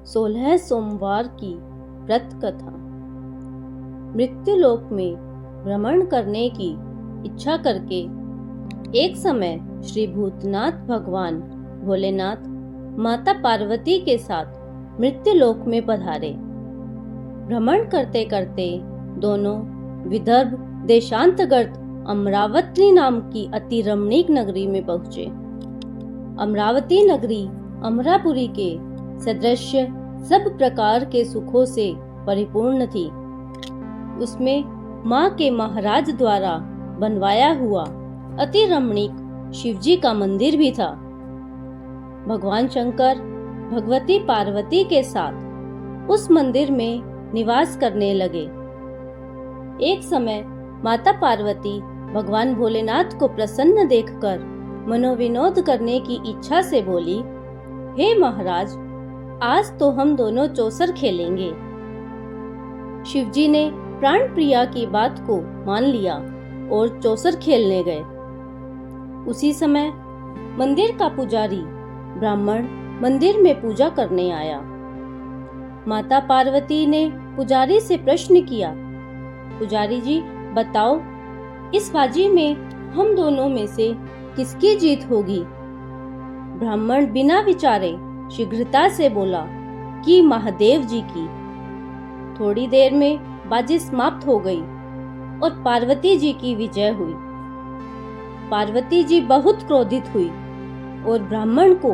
16 सोमवार की व्रत कथा। मृत्युलोक में भ्रमण करने की इच्छा करके एक समय श्री भूतनाथ भगवान भोलेनाथ माता पार्वती के साथ मृत्युलोक में पधारे। भ्रमण करते करते दोनों विदर्भ देशांतर्गत अमरावती नाम की अति रमणीक नगरी में पहुंचे। अमरावती नगरी अमरापुरी के सदृश सब प्रकार के सुखों से परिपूर्ण थी। उसमें माँ के महाराज द्वारा बनवाया हुआ अति रमणीक शिवजी का मंदिर भी था। भगवान शंकर भगवती पार्वती के साथ उस मंदिर में निवास करने लगे। एक समय माता पार्वती भगवान भोलेनाथ को प्रसन्न देखकर मनोविनोद करने की इच्छा से बोली, हे महाराज, आज तो हम दोनों चौसर खेलेंगे। शिवजी ने प्राण प्रिया की बात को मान लिया और चौसर खेलने गए। उसी समय मंदिर का पुजारी ब्राह्मण मंदिर में पूजा करने आया। माता पार्वती ने पुजारी से प्रश्न किया, पुजारी जी बताओ, इस बाजी में हम दोनों में से किसकी जीत होगी? ब्राह्मण बिना विचारे शीघ्रता से बोला कि महादेव जी की। थोड़ी देर में बाजी समाप्त हो गई और पार्वती जी की विजय हुई। पार्वती जी बहुत क्रोधित हुई और ब्राह्मण को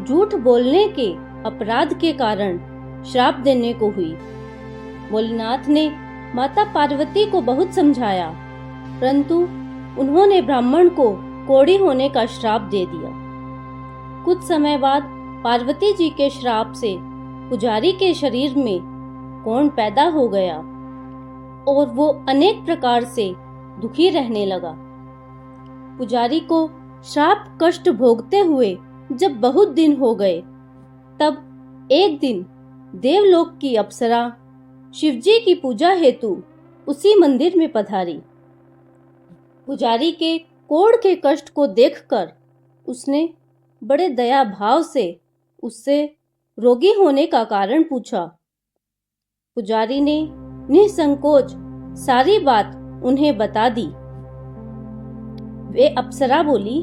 झूठ बोलने के अपराध के कारण श्राप देने को हुई। भोलेनाथ ने माता पार्वती को बहुत समझाया, परंतु उन्होंने ब्राह्मण को कोढ़ी होने का श्राप दे दिया। कुछ समय बाद पार्वती जी के श्राप से पुजारी के शरीर में कोढ़ पैदा हो गया और वो अनेक प्रकार से दुखी रहने लगा। पुजारी को श्राप कष्ट भोगते हुए जब बहुत दिन हो गए, तब एक दिन देवलोक की अप्सरा शिवजी की पूजा हेतु उसी मंदिर में पधारी। पुजारी के कोढ़ के कष्ट को देखकर उसने बड़े दया भाव से उससे रोगी होने का कारण पूछा। पुजारी ने निसंकोच सारी बात उन्हें बता दी। वे अप्सरा बोली,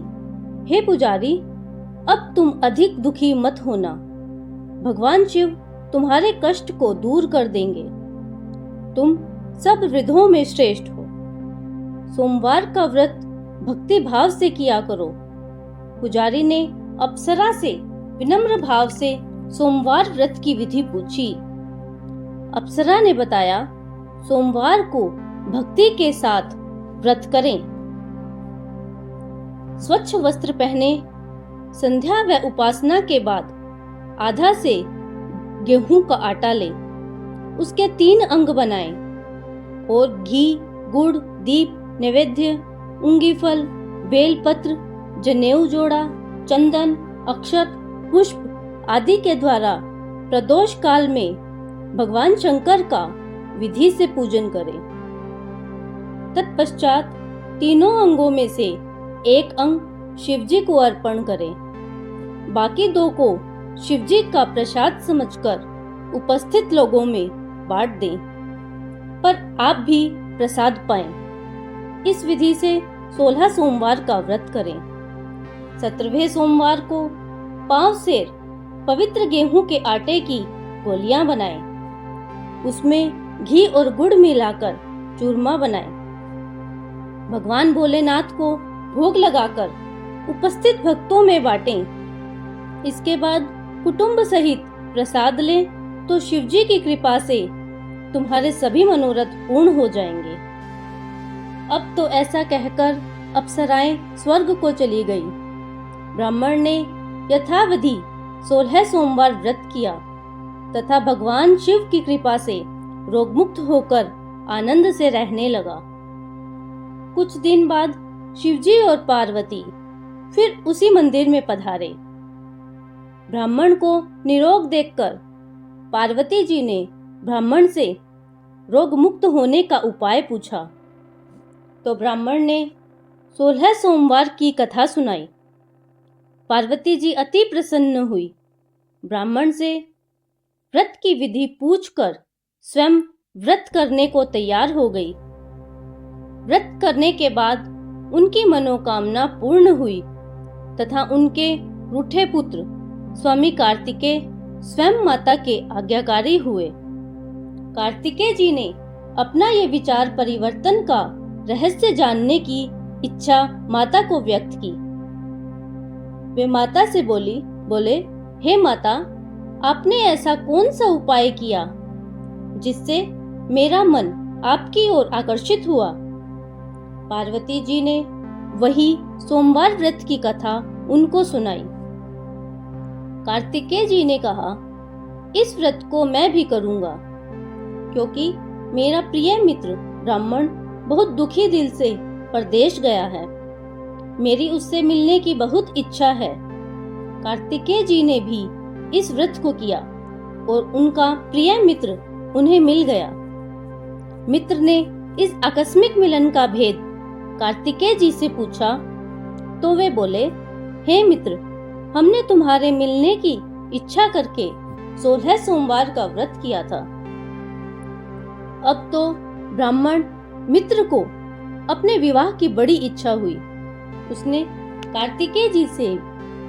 हे पुजारी, अब तुम अधिक दुखी मत होना। भगवान शिव तुम्हारे कष्ट को दूर कर देंगे। तुम सब वृद्धों में श्रेष्ठ हो। सोमवार का व्रत भक्ति भाव से किया करो। पुजारी ने अप्सरा से विनम्र भाव से सोमवार व्रत की विधि पूछी। अप्सरा ने बताया, सोमवार को भक्ति के साथ व्रत करें। स्वच्छ वस्त्र पहने, संध्या व उपासना के बाद आधा से गेहूं का आटा लें, उसके 3 अंग बनाएं और घी, गुड़, दीप, नैवेद्य, ऊंगीफल, बेलपत्र, जनेऊ जोड़ा, चंदन, अक्षत, पुष्प आदि के द्वारा प्रदोष काल में भगवान शंकर का विधि से पूजन करें। तत्पश्चात तीनों अंगों में से एक अंग शिवजी को अर्पण करें। बाकी 2 को शिवजी का प्रसाद समझकर उपस्थित लोगों में बांट दें, पर आप भी प्रसाद पाएं। इस विधि से 16 सोमवार का व्रत करें। 17वें सोमवार को पांव सेर पवित्र गेहूं के आटे की गोलियां बनाएं। उसमें घी और गुड़ मिलाकर चूरमा बनाएं। भगवान भोलेनाथ को भोग लगाकर उपस्थित भक्तों में बांटें। इसके बाद कुटुंब सहित प्रसाद लें तो शिवजी की कृपा से तुम्हारे सभी मनोरथ पूर्ण हो जाएंगे। अब तो ऐसा कहकर अप्सराएं स्वर्ग को चली गई। ब्राह्मण ने यथाविधि 16 सोमवार व्रत किया तथा भगवान शिव की कृपा से रोगमुक्त होकर आनंद से रहने लगा। कुछ दिन बाद शिवजी और पार्वती फिर उसी मंदिर में पधारे। ब्राह्मण को निरोग देखकर पार्वती जी ने ब्राह्मण से रोग मुक्त होने का उपाय पूछा, तो ब्राह्मण ने 16 सोमवार की कथा सुनाई। पार्वती जी अति प्रसन्न हुई। ब्राह्मण से व्रत की विधि पूछकर स्वयं व्रत करने को तैयार हो गई। व्रत करने के बाद उनकी मनोकामना पूर्ण हुई तथा उनके रूठे पुत्र स्वामी कार्तिकेय स्वयं माता के आज्ञाकारी हुए। कार्तिकेय जी ने अपना ये विचार परिवर्तन का रहस्य जानने की इच्छा माता को व्यक्त की। वे माता से बोले, हे माता, आपने ऐसा कौन सा उपाय किया जिससे मेरा मन आपकी ओर आकर्षित हुआ? पार्वती जी ने वही सोमवार व्रत की कथा उनको सुनाई। कार्तिकेय जी ने कहा, इस व्रत को मैं भी करूंगा, क्योंकि मेरा प्रिय मित्र ब्राह्मण बहुत दुखी दिल से परदेश गया है। मेरी उससे मिलने की बहुत इच्छा है। कार्तिकेय जी ने भी इस व्रत को किया और उनका प्रिय मित्र उन्हें मिल गया। मित्र ने इस आकस्मिक मिलन का भेद कार्तिकेय जी से पूछा तो वे बोले, हे मित्र, हमने तुम्हारे मिलने की इच्छा करके 16 सोमवार का व्रत किया था। अब तो ब्राह्मण मित्र को अपने विवाह की बड़ी इच्छा हुई। उसने कार्तिकेय जी से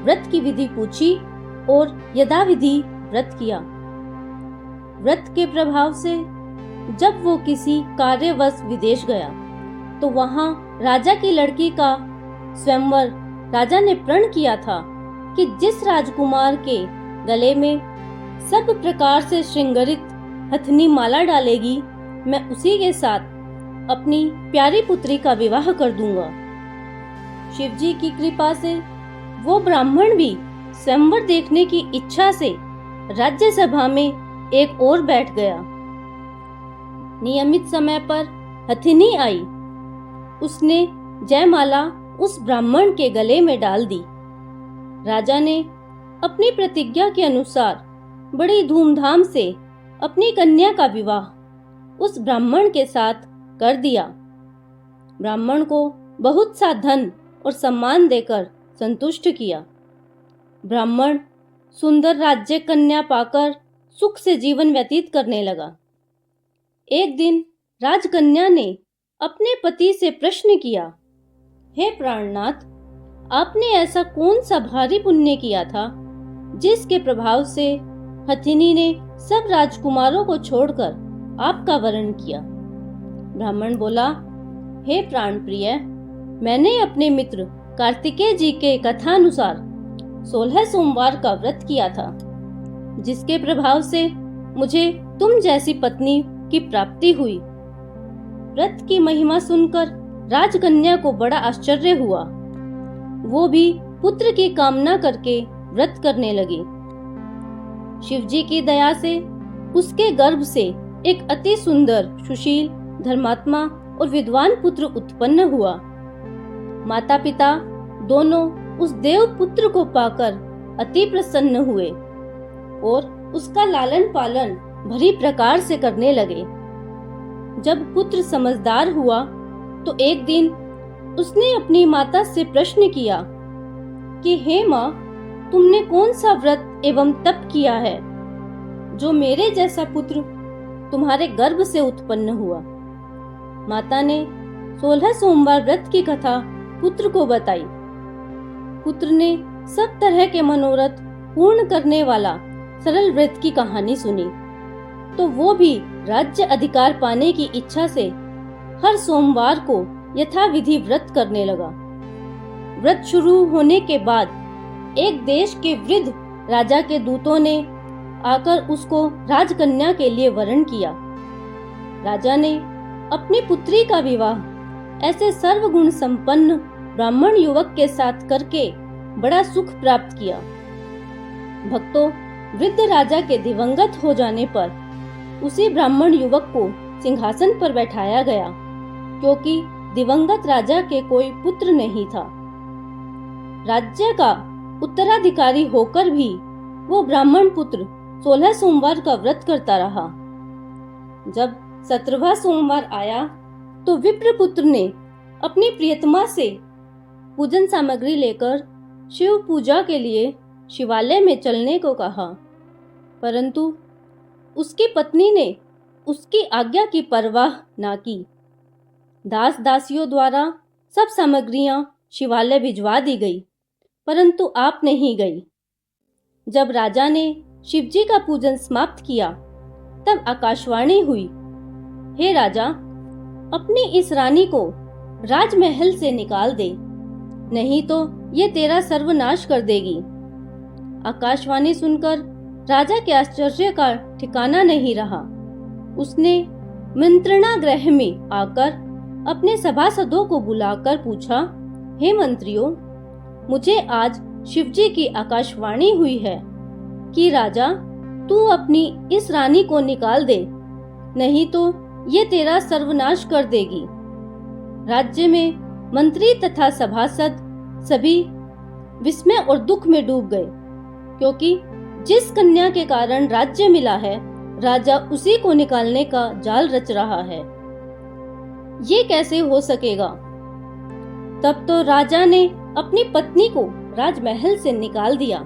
व्रत की विधि पूछी और यथाविधि व्रत किया। व्रत के प्रभाव से जब वो किसी कार्यवश विदेश गया तो वहां राजा की लड़की का स्वयंवर राजा ने प्रण किया था कि जिस राजकुमार के गले में सब प्रकार से श्रृंगारित हथनी माला डालेगी, मैं उसी के साथ अपनी प्यारी पुत्री का विवाह कर दूंगा। शिवजी की कृपा से वो ब्राह्मण भी स्वयंवर देखने की इच्छा से राज्यसभा में एक ओर बैठ गया। नियमित समय पर हथिनी आई। उसने जयमाला उस ब्राह्मण के गले में डाल दी। राजा ने अपनी प्रतिज्ञा के अनुसार बड़ी धूमधाम से अपनी कन्या का विवाह उस ब्राह्मण के साथ कर दिया। ब्राह्मण को बहुत सा धन और सम्मान देकर संतुष्ट किया। ब्राह्मण सुंदर राज्य कन्या पाकर सुख से जीवन व्यतीत करने लगा। एक दिन राजकन्या ने अपने पति से प्रश्न किया, हे प्राणनाथ, आपने ऐसा कौन सा भारी पुण्य किया था जिसके प्रभाव से हथिनी ने सब राजकुमारों को छोड़कर आपका वरण किया? ब्राह्मण बोला, हे प्राण प्रिय, मैंने अपने मित्र कार्तिकेय जी के कथानुसार 16 सोमवार का व्रत किया था, जिसके प्रभाव से मुझे तुम जैसी पत्नी की प्राप्ति हुई। व्रत की महिमा सुनकर राजकन्या को बड़ा आश्चर्य हुआ। वो भी पुत्र की कामना करके व्रत करने लगी। शिवजी की दया से उसके गर्भ से एक अति सुंदर, सुशील, धर्मात्मा और विद्वान पुत्र उत्पन्न हुआ। माता पिता दोनों उस देव पुत्र को पाकर अति प्रसन्न हुए और उसका लालन पालन भली प्रकार से करने लगे। जब पुत्र समझदार हुआ तो एक दिन उसने अपनी माता से प्रश्न किया कि हे माँ, तुमने कौन सा व्रत एवं तप किया है जो मेरे जैसा पुत्र तुम्हारे गर्भ से उत्पन्न हुआ? माता ने 16 सोमवार व्रत की कथा पुत्र को बताई। पुत्र ने सब तरह के मनोरथ पूर्ण करने वाला सरल व्रत की कहानी सुनी तो वो भी राज्य अधिकार पाने की इच्छा से हर सोमवार को यथाविधि व्रत करने लगा। व्रत शुरू होने के बाद एक देश के वृद्ध राजा के दूतों ने आकर उसको राजकन्या के लिए वरण किया। राजा ने अपनी पुत्री का विवाह ऐसे सर्वगुण संपन्न ब्राह्मण युवक के साथ करके बड़ा सुख प्राप्त किया। भक्तों, वृद्ध राजा के दिवंगत हो जाने पर उसी ब्राह्मण युवक को सिंहासन पर बैठाया गया, क्योंकि दिवंगत राजा के कोई पुत्र नहीं था। राज्य का उत्तराधिकारी होकर भी वो ब्राह्मण पुत्र 16 सोमवार का व्रत करता रहा। जब 17वां सोमवार आया तो विप्र पुत्र ने अपनी प्रियतमा से पूजन सामग्री लेकर शिव पूजा के लिए शिवालय में चलने को कहा, परंतु उसकी पत्नी ने उसकी आज्ञा की परवाह ना की। दास दासियों द्वारा सब सामग्रियां शिवालय भिजवा दी गई, परंतु आप नहीं गई। जब राजा ने शिवजी का पूजन समाप्त किया, तब आकाशवाणी हुई, हे राजा, अपनी इस रानी को राजमहल से निकाल दे, नहीं तो ये तेरा सर्वनाश कर देगी। आकाशवाणी सुनकर राजा के आश्चर्य का ठिकाना नहीं रहा। उसने मंत्रणा गृह में आकर अपने सभासदों को बुलाकर पूछा, हे मंत्रियों, मुझे आज शिवजी की आकाशवाणी हुई है कि राजा, तू अपनी इस रानी को निकाल दे, नहीं तो ये तेरा सर्वनाश कर देगी। राज्य में मंत्री तथा सभासद सभी विस्मय और दुख में डूब गए, क्योंकि जिस कन्या के कारण राज्य मिला है, राजा उसी को निकालने का जाल रच रहा है। ये कैसे हो सकेगा? तब तो राजा ने अपनी पत्नी को राजमहल से निकाल दिया।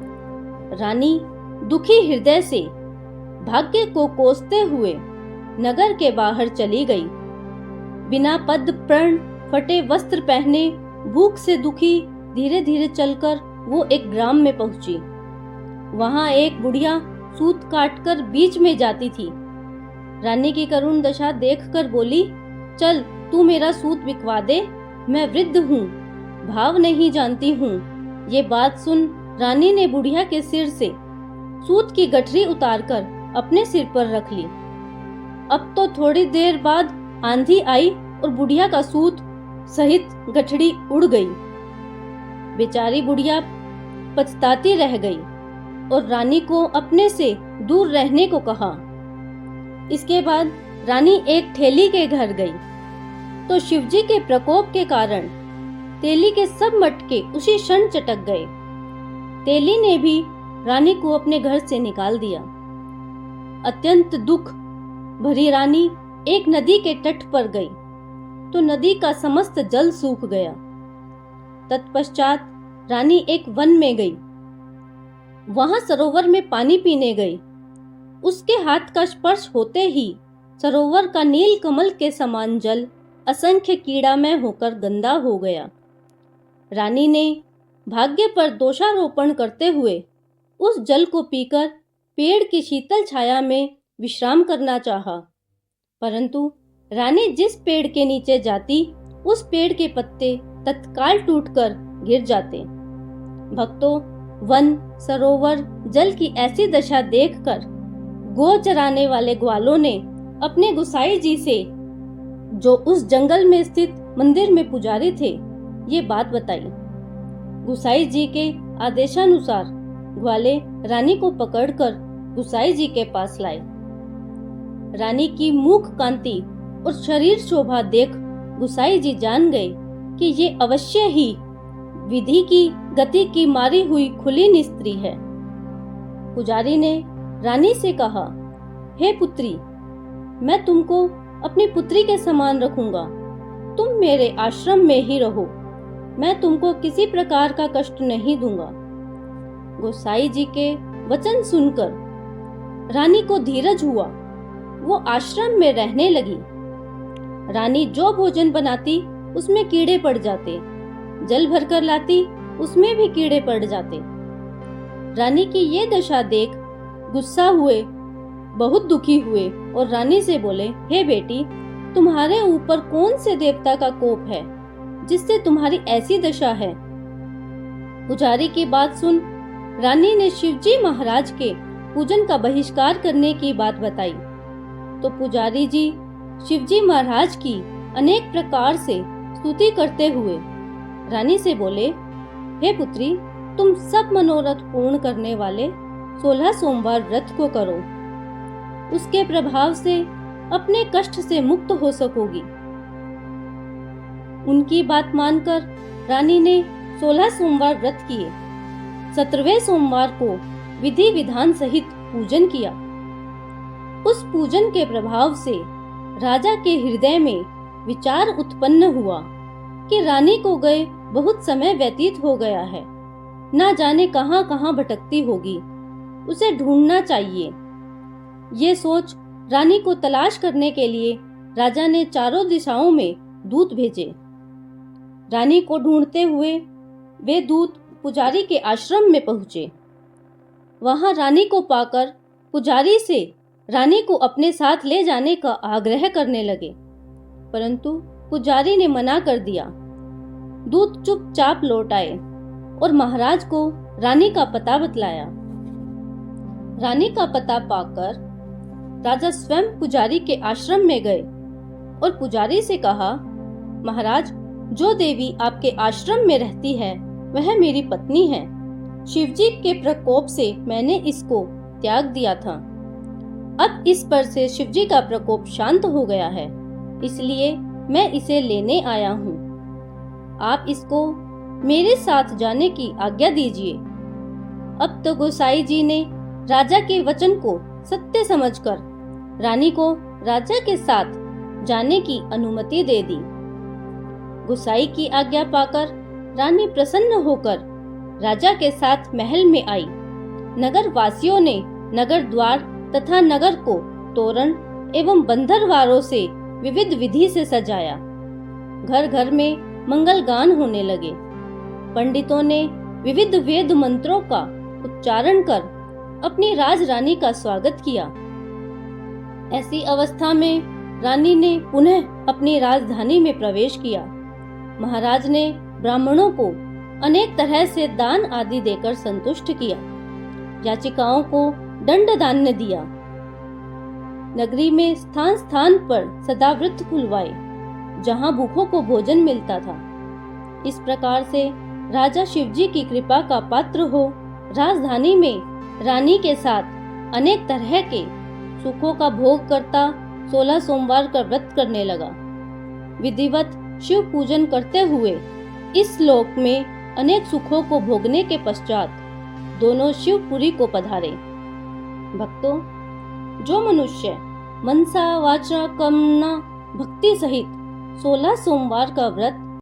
रानी दुखी हृदय से भाग्य को कोसते हुए नगर के बाहर चली गई। बिना पद प्रण, फटे वस्त्र पहने, भूख से दुखी धीरे धीरे चलकर वो एक ग्राम में पहुंची। वहां एक बुढ़िया सूत काटकर बीच में जाती थी। रानी की करुण दशा देखकर बोली, चल तू मेरा सूत बिकवा दे, मैं वृद्ध हूँ, भाव नहीं जानती हूँ। ये बात सुन रानी ने बुढ़िया के सिर से सूत की गठरी उतारकर अपने सिर पर रख ली। अब तो थोड़ी देर बाद आंधी आई और बुढ़िया का सूत सहित गठरी उड़ गई। बेचारी बुढ़िया पछताती रह गई और रानी को अपने से दूर रहने को कहा। इसके बाद रानी एक ठेली के घर गई तो शिवजी के प्रकोप के कारण तेली के सब मटके उसी क्षण चटक गए। तेली ने भी रानी को अपने घर से निकाल दिया। अत्यंत दुख भरी रानी एक नदी के तट पर गई तो नदी का समस्त जल सूख गया। तत्पश्चात रानी एक वन में गई। वहां सरोवर में पानी पीने गई। उसके हाथ का स्पर्श होते ही सरोवर का नील कमल के समान जल असंख्य कीड़ामय होकर गंदा हो गया। रानी ने भाग्य पर दोषारोपण करते हुए उस जल को पीकर पेड़ की शीतल छाया में विश्राम करना चाहा, परंतु रानी जिस पेड़ के नीचे जाती, उस पेड़ के पत्ते तत्काल टूटकर गिर जाते। भक्तों, वन, सरोवर, जल की ऐसी दशा देखकर गौ चराने वाले ग्वालों ने अपने गुसाई जी से, जो उस जंगल में स्थित मंदिर में पुजारी थे, ये बात बताई। गुसाई जी के आदेशानुसार ग्वाले रानी को पकड़कर गुसाई जी के पास लाए। रानी की मुख कांति और शरीर शोभा देख गुसाई जी जान गए कि ये अवश्य ही विधि की गति की मारी हुई खुली स्त्री है। पुजारी ने रानी से कहा, हे पुत्री, मैं तुमको अपनी पुत्री के समान रखूंगा। तुम मेरे आश्रम में ही रहो, मैं तुमको किसी प्रकार का कष्ट नहीं दूंगा। गोसाई जी के वचन सुनकर रानी को धीरज हुआ। वो आश्रम में रहने लगी। रानी जो भोजन बनाती उसमें कीड़े पड़ जाते, जल भरकर लाती उसमें भी कीड़े पड़ जाते। रानी की ये दशा देख गुस्सा हुए बहुत दुखी हुए और रानी से बोले, हे बेटी, तुम्हारे ऊपर कौन से देवता का कोप है जिससे तुम्हारी ऐसी दशा है? पुजारी की बात सुन रानी ने शिवजी महाराज के पूजन का बहिष्कार करने की बात बताई। तो पुजारी जी शिवजी महाराज की अनेक प्रकार से स्तुति करते हुए रानी से बोले, हे पुत्री, तुम सब मनोरथ पूर्ण करने वाले 16 सोमवार व्रत को करो, उसके प्रभाव से अपने कष्ट से मुक्त हो सकोगी। उनकी बात मानकर रानी ने 16 सोमवार व्रत किए। 17वें सोमवार को विधि विधान सहित पूजन किया। उस पूजन के प्रभाव से राजा के हृदय में विचार उत्पन्न हुआ कि रानी को गए बहुत समय व्यतीत हो गया है, ना जाने कहां कहां भटकती होगी, उसे ढूंढना चाहिए। ये सोच रानी को तलाश करने के लिए राजा ने चारों दिशाओं में दूत भेजे। रानी को ढूंढते हुए वे दूत पुजारी के आश्रम में पहुंचे। वहां रानी को पाकर पुजारी से रानी को अपने साथ ले जाने का आग्रह करने लगे, परंतु पुजारी ने मना कर दिया। दूत चुपचाप लौट आए और महाराज को रानी का पता बतलाया। रानी का पता पाकर राजा स्वयं पुजारी के आश्रम में गए और पुजारी से कहा, महाराज, जो देवी आपके आश्रम में रहती है वह मेरी पत्नी है। शिवजी के प्रकोप से मैंने इसको त्याग दिया था। अब इस पर से शिवजी का प्रकोप शांत हो गया है, इसलिए मैं इसे लेने आया हूँ। आप इसको मेरे साथ जाने की आज्ञा दीजिए। अब तो गोसाई जी ने राजा के वचन को सत्य समझकर रानी को राजा के साथ जाने की अनुमति दे दी। गोसाई की आज्ञा पाकर रानी प्रसन्न होकर राजा के साथ महल में आई। नगर वासियों ने नगर द्वार तथा नगर को तोरण एवं बंदरवारों से विविध विधि से सजाया। घर घर में मंगल गान होने लगे। पंडितों ने विविध वेद मंत्रों का उच्चारण कर अपनी राजरानी का स्वागत किया। ऐसी अवस्था में रानी ने पुनः अपनी राजधानी में प्रवेश किया। महाराज ने ब्राह्मणों को अनेक तरह से दान आदि देकर संतुष्ट किया। याचिकाओं को दंड दान दिया। नगरी में स्थान स्थान पर सदाव्रत खुलवाए, जहां भूखों को भोजन मिलता था। इस प्रकार से राजा शिवजी की कृपा का पात्र हो राजधानी में रानी के साथ अनेक तरह के सुखों का भोग करता 16 सोमवार का व्रत करने लगा। विधिवत शिव पूजन करते हुए इस लोक में अनेक सुखों को भोगने के पश्चात दोनों शिवपुरी को पधारे। भक्तों, जो मनुष्य मनसा वाचा कामना भक्ति सहित 16 सोमवार का व्रत